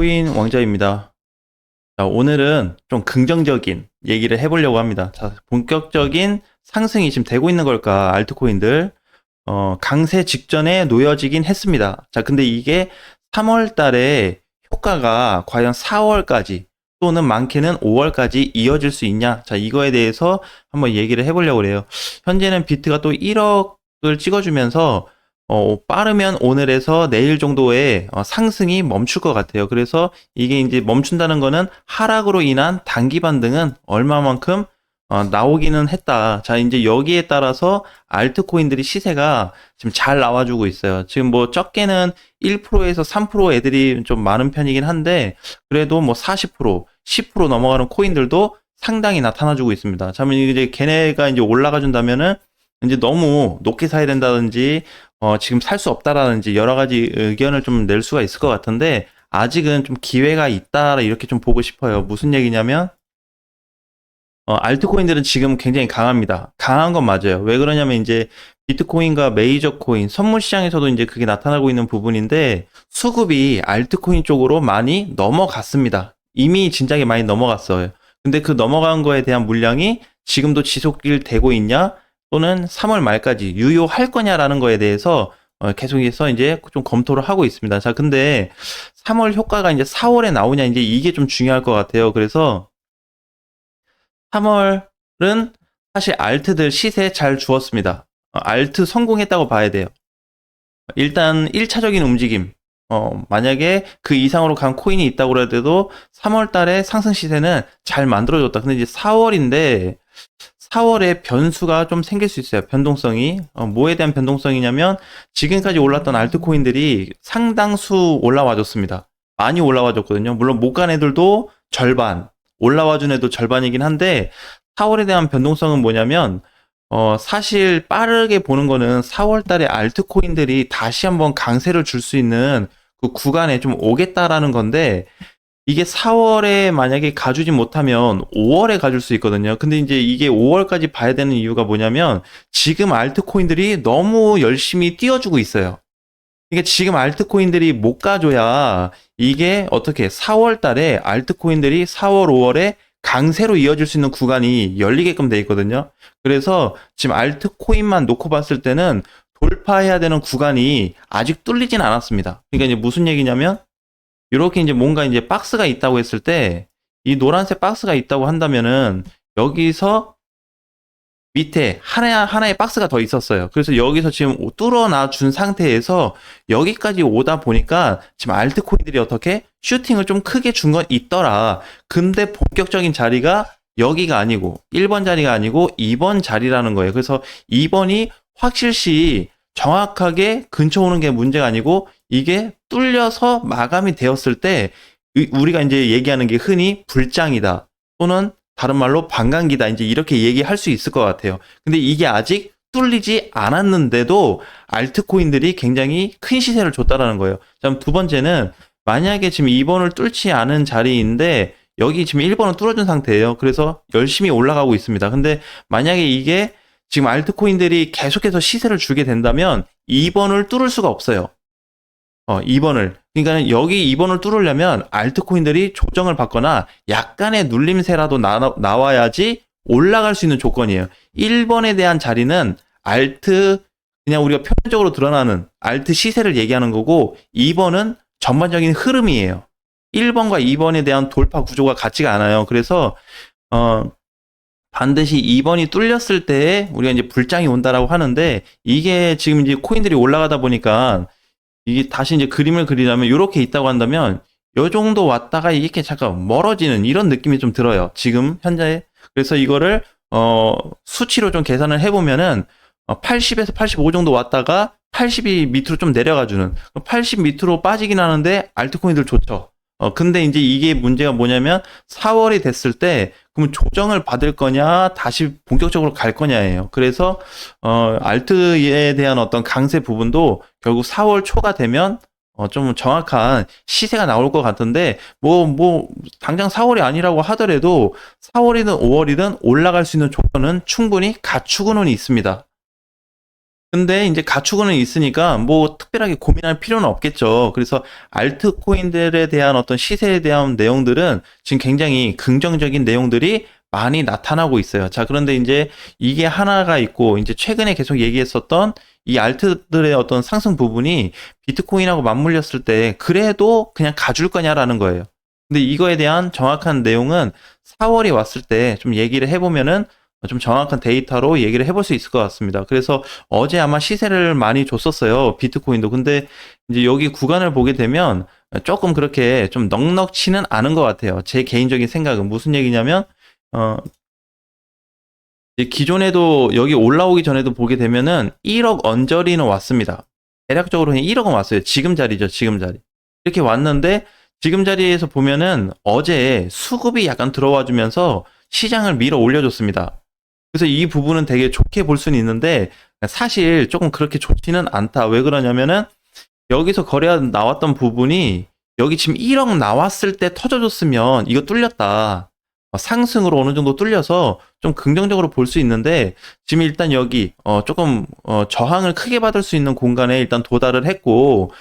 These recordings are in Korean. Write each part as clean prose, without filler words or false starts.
코인 왕자입니다. 자, 오늘은 좀 긍정적인 얘기를 해보려고 합니다. 자, 본격적인 상승이 지금 되고 있는 걸까? 알트코인들. 강세 직전에 놓여지긴 했습니다. 자, 근데 이게 3월 달에 효과가 과연 4월까지 또는 많게는 5월까지 이어질 수 있냐? 자, 이거에 대해서 한번 얘기를 해보려고 해요. 현재는 비트가 또 1억을 찍어주면서 빠르면 오늘에서 내일 정도의 상승이 멈출 것 같아요. 그래서 이게 이제 멈춘다는 거는 하락으로 인한 단기 반등은 얼마만큼 나오기는 했다. 자, 이제 여기에 따라서 알트코인들이 시세가 지금 잘 나와주고 있어요. 지금 뭐 적게는 1%에서 3% 애들이 좀 많은 편이긴 한데, 그래도 뭐 40%, 10% 넘어가는 코인들도 상당히 나타나주고 있습니다. 자, 이제 걔네가 이제 올라가 준다면은 이제 너무 높게 사야 된다든지, 지금 살 수 없다라든지 여러 가지 의견을 좀 낼 수가 있을 것 같은데, 아직은 좀 기회가 있다, 이렇게 좀 보고 싶어요. 무슨 얘기냐면, 알트코인들은 지금 굉장히 강합니다. 강한 건 맞아요. 왜 그러냐면 이제 비트코인과 메이저 코인, 선물 시장에서도 이제 그게 나타나고 있는 부분인데 수급이 알트코인 쪽으로 많이 넘어갔습니다. 이미 진작에 많이 넘어갔어요. 근데 그 넘어간 거에 대한 물량이 지금도 지속이 되고 있냐? 또는 3월 말까지 유효할 거냐라는 거에 대해서 계속해서 이제 좀 검토를 하고 있습니다. 자, 근데 3월 효과가 이제 4월에 나오냐? 이제 이게 좀 중요할 것 같아요. 그래서 3월은 사실 알트들 시세 잘 주었습니다. 알트 성공했다고 봐야 돼요. 일단 1차적인 움직임. 만약에 그 이상으로 간 코인이 있다고 해도 3월 달에 상승 시세는 잘 만들어졌다. 근데 이제 4월인데 4월에 변수가 좀 생길 수 있어요. 변동성이. 뭐에 대한 변동성이냐면 지금까지 올랐던 알트코인들이 상당수 올라와줬습니다. 많이 올라와줬거든요. 물론 못 간 애들도 절반, 올라와준 애도 절반이긴 한데 4월에 대한 변동성은 뭐냐면 사실 빠르게 보는 거는 4월 달에 알트코인들이 다시 한번 강세를 줄 수 있는 그 구간에 좀 오겠다라는 건데 이게 4월에 만약에 가주지 못하면 5월에 가줄 수 있거든요. 근데 이제 이게 5월까지 봐야 되는 이유가 뭐냐면 지금 알트코인들이 너무 열심히 뛰어주고 있어요. 이게 지금 알트코인들이 못 가줘야 이게 어떻게 4월 달에 알트코인들이 4월, 5월에 강세로 이어질 수 있는 구간이 열리게끔 돼 있거든요. 그래서 지금 알트코인만 놓고 봤을 때는 돌파해야 되는 구간이 아직 뚫리진 않았습니다. 그러니까 이제 무슨 얘기냐면 이렇게 이제 뭔가 이제 박스가 있다고 했을 때 이 노란색 박스가 있다고 한다면은 여기서 밑에 하나의 박스가 더 있었어요. 그래서 여기서 지금 뚫어놔 준 상태에서 여기까지 오다 보니까 지금 알트코인들이 어떻게 슈팅을 좀 크게 준 건 있더라. 근데 본격적인 자리가 여기가 아니고 1번 자리가 아니고 2번 자리라는 거예요. 그래서 2번이 확실시 정확하게 근처 오는 게 문제가 아니고 이게 뚫려서 마감이 되었을 때 우리가 이제 얘기하는 게 흔히 불장이다. 또는 다른 말로 반감기다. 이제 이렇게 얘기할 수 있을 것 같아요. 근데 이게 아직 뚫리지 않았는데도 알트코인들이 굉장히 큰 시세를 줬다라는 거예요. 자, 두 번째는 만약에 지금 2번을 뚫지 않은 자리인데 여기 지금 1번은 뚫어준 상태예요. 그래서 열심히 올라가고 있습니다. 근데 만약에 이게 지금 알트코인들이 계속해서 시세를 주게 된다면 2번을 뚫을 수가 없어요. 2번을. 그러니까 여기 2번을 뚫으려면 알트코인들이 조정을 받거나 약간의 눌림세라도 나와야지 올라갈 수 있는 조건이에요. 1번에 대한 자리는 알트, 그냥 우리가 표면적으로 드러나는 알트 시세를 얘기하는 거고 2번은 전반적인 흐름이에요. 1번과 2번에 대한 돌파 구조가 같지가 않아요. 그래서 반드시 2번이 뚫렸을 때 우리가 이제 불장이 온다라고 하는데 이게 지금 이제 코인들이 올라가다 보니까 이게 다시 이제 그림을 그리려면 이렇게 있다고 한다면 요 정도 왔다가 이렇게 잠깐 멀어지는 이런 느낌이 좀 들어요. 지금 현재. 그래서 이거를 수치로 좀 계산을 해보면은 80에서 85 정도 왔다가 80이 밑으로 좀 내려가주는 80 밑으로 빠지긴 하는데 알트코인들 좋죠. 근데 이제 이게 문제가 뭐냐면 4월이 됐을 때 그러면 조정을 받을 거냐 다시 본격적으로 갈 거냐예요. 그래서 알트에 대한 어떤 강세 부분도 결국 4월 초가 되면 좀 정확한 시세가 나올 것 같은데 뭐 당장 4월이 아니라고 하더라도 4월이든 5월이든 올라갈 수 있는 조건은 충분히 갖추고는 있습니다. 근데 이제 가축은 있으니까 뭐 특별하게 고민할 필요는 없겠죠. 그래서 알트코인들에 대한 어떤 시세에 대한 내용들은 지금 굉장히 긍정적인 내용들이 많이 나타나고 있어요. 자, 그런데 이제 이게 하나가 있고, 이제 최근에 계속 얘기했었던 이 알트들의 어떤 상승 부분이 비트코인하고 맞물렸을 때 그래도 그냥 가줄 거냐라는 거예요. 근데 이거에 대한 정확한 내용은 4월이 왔을 때 좀 얘기를 해보면은 좀 정확한 데이터로 얘기를 해볼 수 있을 것 같습니다. 그래서 어제 아마 시세를 많이 줬었어요. 비트코인도. 근데 이제 여기 구간을 보게 되면 조금 그렇게 좀 넉넉치는 않은 것 같아요. 제 개인적인 생각은 무슨 얘기냐면, 어, 기존에도 여기 올라오기 전에도 보게 되면은 1억 언저리는 왔습니다. 대략적으로 1억은 왔어요. 지금 자리죠. 지금 자리. 이렇게 왔는데 지금 자리에서 보면은 어제 수급이 약간 들어와 주면서 시장을 밀어 올려줬습니다. 그래서 이 부분은 되게 좋게 볼 수는 있는데 사실 조금 그렇게 좋지는 않다. 왜 그러냐면은 여기서 거래가 나왔던 부분이 여기 지금 1억 나왔을 때 터져줬으면 이거 뚫렸다. 상승으로 어느 정도 뚫려서 좀 긍정적으로 볼 수 있는데 지금 일단 여기 조금 저항을 크게 받을 수 있는 공간에 일단 도달을 했고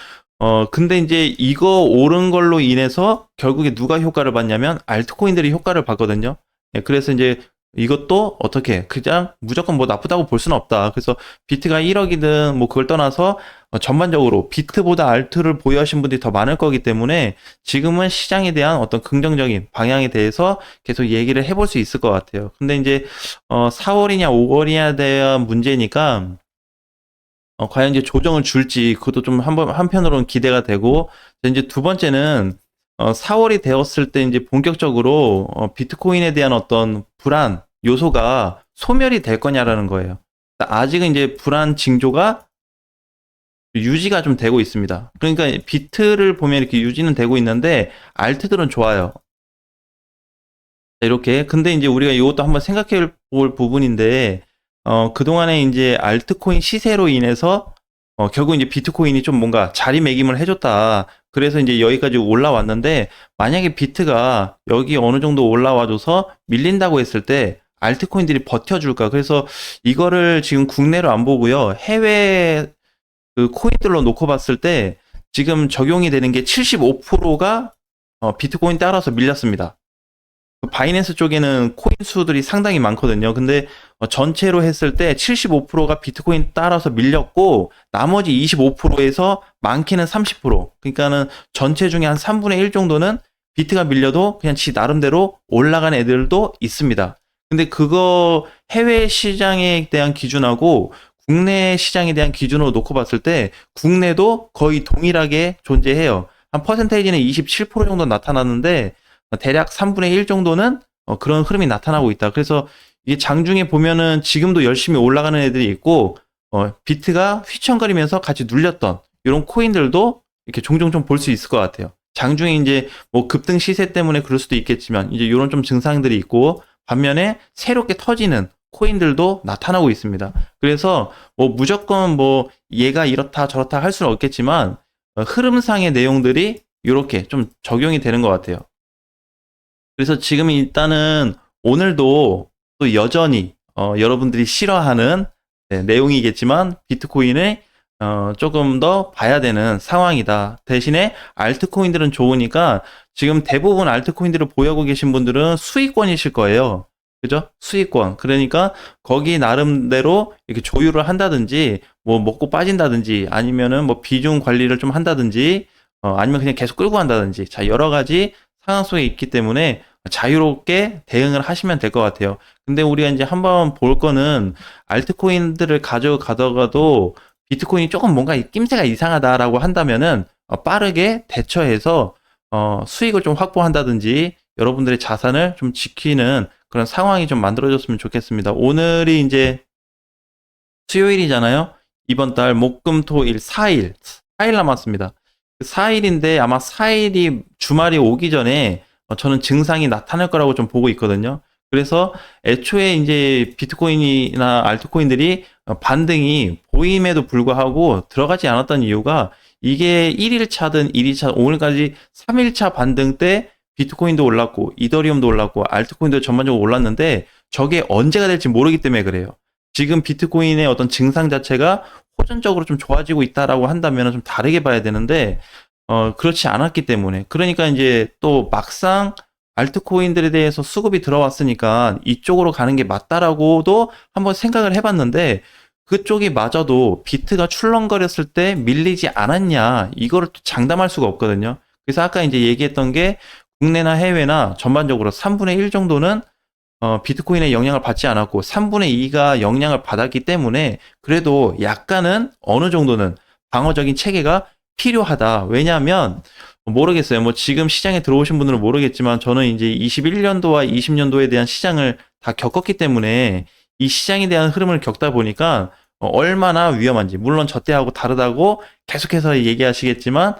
근데 이제 이거 오른 걸로 인해서 결국에 누가 효과를 봤냐면 알트코인들이 효과를 봤거든요. 예, 그래서 이제 이것도 어떻게 그냥 무조건 뭐 나쁘다고 볼 수는 없다. 그래서 비트가 1억이든 뭐 그걸 떠나서 전반적으로 비트보다 알트를 보유하신 분들이 더 많을 거기 때문에 지금은 시장에 대한 어떤 긍정적인 방향에 대해서 계속 얘기를 해볼 수 있을 것 같아요. 근데 이제 4월이냐 5월이냐 대한 문제니까 과연 이제 조정을 줄지 그것도 좀 한편으로는 기대가 되고 이제 두 번째는 4월이 되었을 때 이제 본격적으로 비트코인에 대한 어떤 불안 요소가 소멸이 될 거냐라는 거예요. 아직은 이제 불안 징조가 유지가 좀 되고 있습니다. 그러니까 비트를 보면 이렇게 유지는 되고 있는데 알트들은 좋아요. 이렇게 근데 이제 우리가 이것도 한번 생각해 볼 부분인데 그동안에 이제 알트코인 시세로 인해서 결국 이제 비트코인이 좀 뭔가 자리매김을 해줬다. 그래서 이제 여기까지 올라왔는데 만약에 비트가 여기 어느 정도 올라와줘서 밀린다고 했을 때 알트코인들이 버텨줄까? 그래서 이거를 지금 국내로 안 보고요. 해외 그 코인들로 놓고 봤을 때 지금 적용이 되는 게 75%가 비트코인 따라서 밀렸습니다. 바이낸스 쪽에는 코인 수들이 상당히 많거든요. 근데 전체로 했을 때 75%가 비트코인 따라서 밀렸고 나머지 25%에서 많게는 30%. 그러니까는 전체 중에 한 3분의 1 정도는 비트가 밀려도 그냥 지 나름대로 올라간 애들도 있습니다. 근데 그거 해외 시장에 대한 기준하고 국내 시장에 대한 기준으로 놓고 봤을 때 국내도 거의 동일하게 존재해요. 한 퍼센테이지는 27% 정도 나타났는데 대략 3분의 1 정도는 그런 흐름이 나타나고 있다. 그래서 이게 장중에 보면은 지금도 열심히 올라가는 애들이 있고 비트가 휘청거리면서 같이 눌렸던 이런 코인들도 이렇게 종종 좀 볼 수 있을 것 같아요. 장중에 이제 뭐 급등 시세 때문에 그럴 수도 있겠지만 이제 이런 좀 증상들이 있고 반면에 새롭게 터지는 코인들도 나타나고 있습니다. 그래서 뭐 무조건 뭐 얘가 이렇다 저렇다 할 수는 없겠지만 흐름상의 내용들이 이렇게 좀 적용이 되는 것 같아요. 그래서 지금 일단은 오늘도 또 여전히 여러분들이 싫어하는 내용이겠지만 비트코인을 조금 더 봐야 되는 상황이다. 대신에 알트코인들은 좋으니까 지금 대부분 알트코인들을 보유하고 계신 분들은 수익권이실 거예요. 그죠? 수익권. 그러니까 거기 나름대로 이렇게 조율을 한다든지 뭐 먹고 빠진다든지 아니면은 뭐 비중 관리를 좀 한다든지 아니면 그냥 계속 끌고 간다든지 자 여러 가지 상황 속에 있기 때문에 자유롭게 대응을 하시면 될 것 같아요. 근데 우리가 이제 한번 볼 거는 알트코인들을 가져가다가도 비트코인이 조금 뭔가 낌새가 이상하다라고 한다면은 빠르게 대처해서 수익을 좀 확보한다든지 여러분들의 자산을 좀 지키는 그런 상황이 좀 만들어졌으면 좋겠습니다. 오늘이 이제 수요일이잖아요. 이번 달 목금토일 4일 남았습니다. 4일인데 아마 4일이 주말이 오기 전에 저는 증상이 나타날 거라고 좀 보고 있거든요. 그래서 애초에 이제 비트코인이나 알트코인들이 반등이 보임에도 불구하고 들어가지 않았던 이유가 이게 1일차든 2일차, 오늘까지 3일차 반등 때 비트코인도 올랐고 이더리움도 올랐고 알트코인도 전반적으로 올랐는데 저게 언제가 될지 모르기 때문에 그래요. 지금 비트코인의 어떤 증상 자체가 호전적으로 좀 좋아지고 있다라고 한다면 좀 다르게 봐야 되는데, 그렇지 않았기 때문에. 그러니까 이제 또 막상 알트코인들에 대해서 수급이 들어왔으니까 이쪽으로 가는 게 맞다라고도 한번 생각을 해봤는데, 그쪽이 마저도 비트가 출렁거렸을 때 밀리지 않았냐, 이거를 또 장담할 수가 없거든요. 그래서 아까 이제 얘기했던 게 국내나 해외나 전반적으로 3분의 1 정도는 비트코인의 영향을 받지 않았고 3분의 2가 영향을 받았기 때문에 그래도 약간은 어느 정도는 방어적인 체계가 필요하다. 왜냐하면 모르겠어요. 뭐 지금 시장에 들어오신 분들은 모르겠지만 저는 이제 21년도와 20년도에 대한 시장을 다 겪었기 때문에 이 시장에 대한 흐름을 겪다 보니까 얼마나 위험한지, 물론 저 때하고 다르다고 계속해서 얘기하시겠지만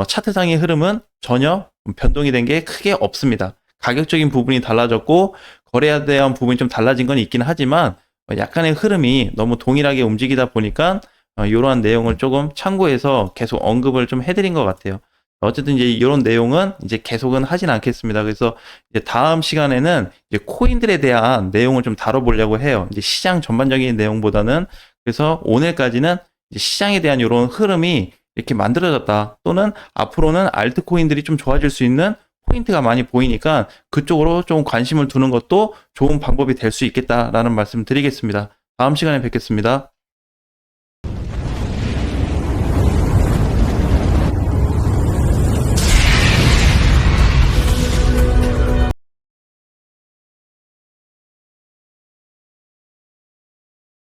차트상의 흐름은 전혀 변동이 된 게 크게 없습니다. 가격적인 부분이 달라졌고 거래에 대한 부분이 좀 달라진 건 있긴 하지만 약간의 흐름이 너무 동일하게 움직이다 보니까 이러한 내용을 조금 참고해서 계속 언급을 좀 해드린 것 같아요. 어쨌든 이제 이런 내용은 이제 계속은 하진 않겠습니다. 그래서 이제 다음 시간에는 이제 코인들에 대한 내용을 좀 다뤄보려고 해요. 이제 시장 전반적인 내용보다는. 그래서 오늘까지는 이제 시장에 대한 이런 흐름이 이렇게 만들어졌다. 또는 앞으로는 알트코인들이 좀 좋아질 수 있는 포인트가 많이 보이니까 그쪽으로 좀 관심을 두는 것도 좋은 방법이 될 수 있겠다라는 말씀 드리겠습니다. 다음 시간에 뵙겠습니다.